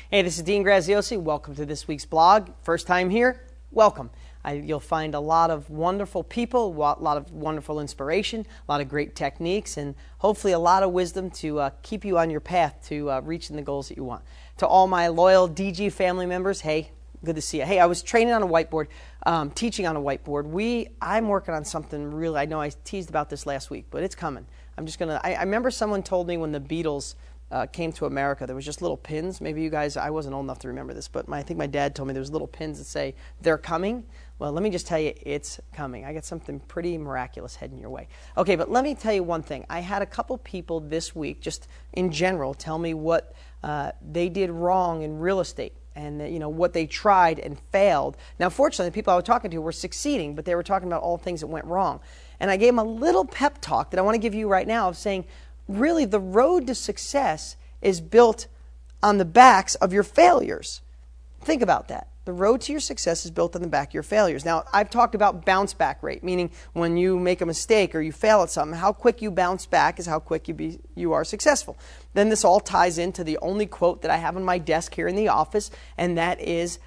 Hey, this is Dean Graziosi. Welcome to this week's blog. First time here? Welcome. You'll find a lot of wonderful people, a lot of wonderful inspiration, a lot of great techniques, and hopefully a lot of wisdom to keep you on your path to reaching the goals that you want. To all my loyal DG family members, hey, good to see you. Hey, I was training on a whiteboard, teaching on a whiteboard. I'm working on something really, I know I teased about this last week, but it's coming. I remember someone told me when the Beatles came to America, there was just little pins. Maybe you guys, I wasn't old enough to remember this, but I think my dad told me there was little pins that say, they're coming. Well, let me just tell you, it's coming. I got something pretty miraculous heading your way. Okay, but let me tell you one thing. I had a couple people this week, just in general, tell me what they did wrong in real estate and what they tried and failed. Now, fortunately, the people I was talking to were succeeding, but they were talking about all the things that went wrong. And I gave them a little pep talk that I want to give you right now of saying, really, the road to success is built on the backs of your failures. Think about that. The road to your success is built on the back of your failures. Now, I've talked about bounce back rate, meaning when you make a mistake or you fail at something, how quick you bounce back is how quick you are successful. Then this all ties into the only quote that I have on my desk here in the office, and that is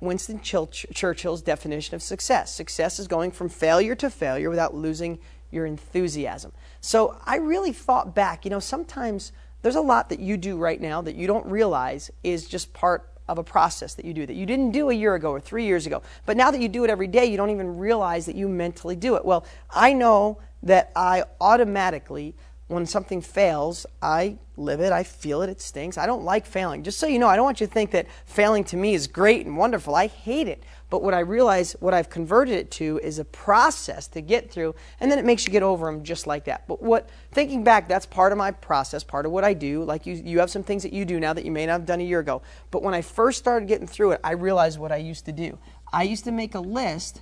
Winston Churchill's definition of success. Success is going from failure to failure without losing your enthusiasm. So I really thought back, sometimes there's a lot that you do right now that you don't realize is just part of a process that you do that you didn't do a year ago or 3 years ago. But now that you do it every day, you don't even realize that you mentally do it. Well, I know that I automatically, when something fails, I live it, I feel it, it stinks. I don't like failing. Just so you know, I don't want you to think that failing to me is great and wonderful. I hate it. But what I realize, what I've converted it to is a process to get through, and then it makes you get over them just like that. But thinking back, that's part of my process, part of what I do. Like you have some things that you do now that you may not have done a year ago. But when I first started getting through it, I realized what I used to do. I used to make a list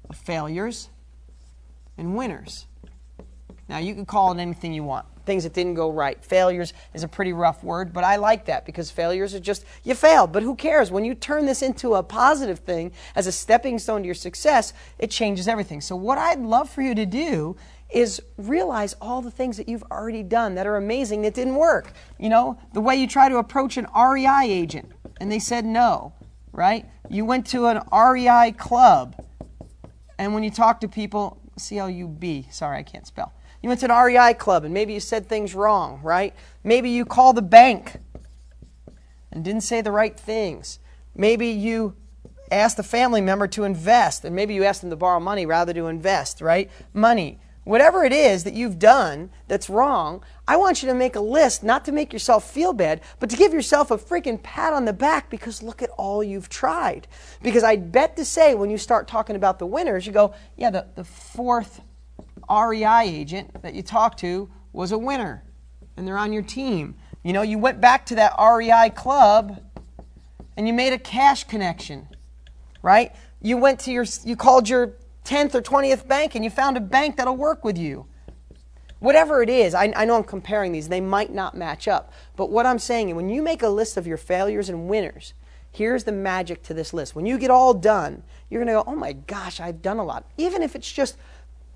of failures and winners. Now, you can call it anything you want. Things that didn't go right. Failures is a pretty rough word, but I like that because failures are just, you failed. But who cares? When you turn this into a positive thing as a stepping stone to your success, it changes everything. So what I'd love for you to do is realize all the things that you've already done that are amazing that didn't work. The way you try to approach an REI agent and they said no, right? You went to an REI club and when you talk to people, C-L-U-B, sorry, I can't spell. You went to an REI club and maybe you said things wrong, right? Maybe you called the bank and didn't say the right things. Maybe you asked a family member to invest and maybe you asked them to borrow money rather to invest, right? Money. Whatever it is that you've done that's wrong, I want you to make a list, not to make yourself feel bad, but to give yourself a freaking pat on the back because look at all you've tried. Because I'd bet to say when you start talking about the winners, you go, yeah, the fourth REI agent that you talked to was a winner and they're on your team. You went back to that REI club and you made a cash connection, right? You called your 10th or 20th bank and you found a bank that'll work with you. Whatever it is, I know I'm comparing these, they might not match up. But what I'm saying, when you make a list of your failures and winners, here's the magic to this list. When you get all done, you're going to go, oh my gosh, I've done a lot. Even if it's just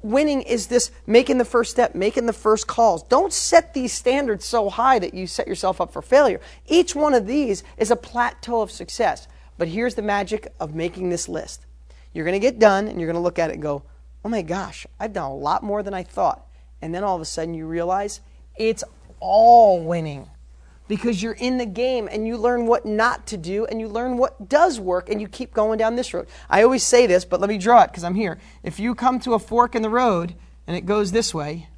winning is this making the first step, making the first calls. Don't set these standards so high that you set yourself up for failure. Each one of these is a plateau of success. But here's the magic of making this list. You're going to get done and you're going to look at it and go, oh my gosh, I've done a lot more than I thought. And then all of a sudden you realize it's all winning. Because you're in the game and you learn what not to do and you learn what does work and you keep going down this road. I always say this, but let me draw it because I'm here. If you come to a fork in the road and it goes this way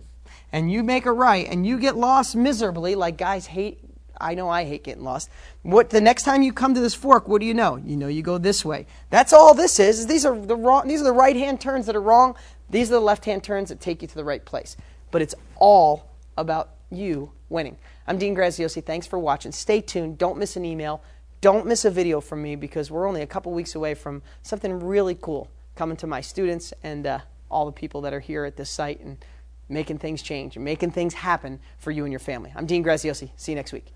and you make a right and you get lost miserably, like guys hate, I know I hate getting lost. The next time you come to this fork, what do you know? You go this way. That's all this is these are the right-hand turns that are wrong. These are the left-hand turns that take you to the right place. But it's all about you winning. I'm Dean Graziosi. Thanks for watching. Stay tuned. Don't miss an email. Don't miss a video from me because we're only a couple weeks away from something really cool coming to my students and all the people that are here at this site and making things change and making things happen for you and your family. I'm Dean Graziosi. See you next week.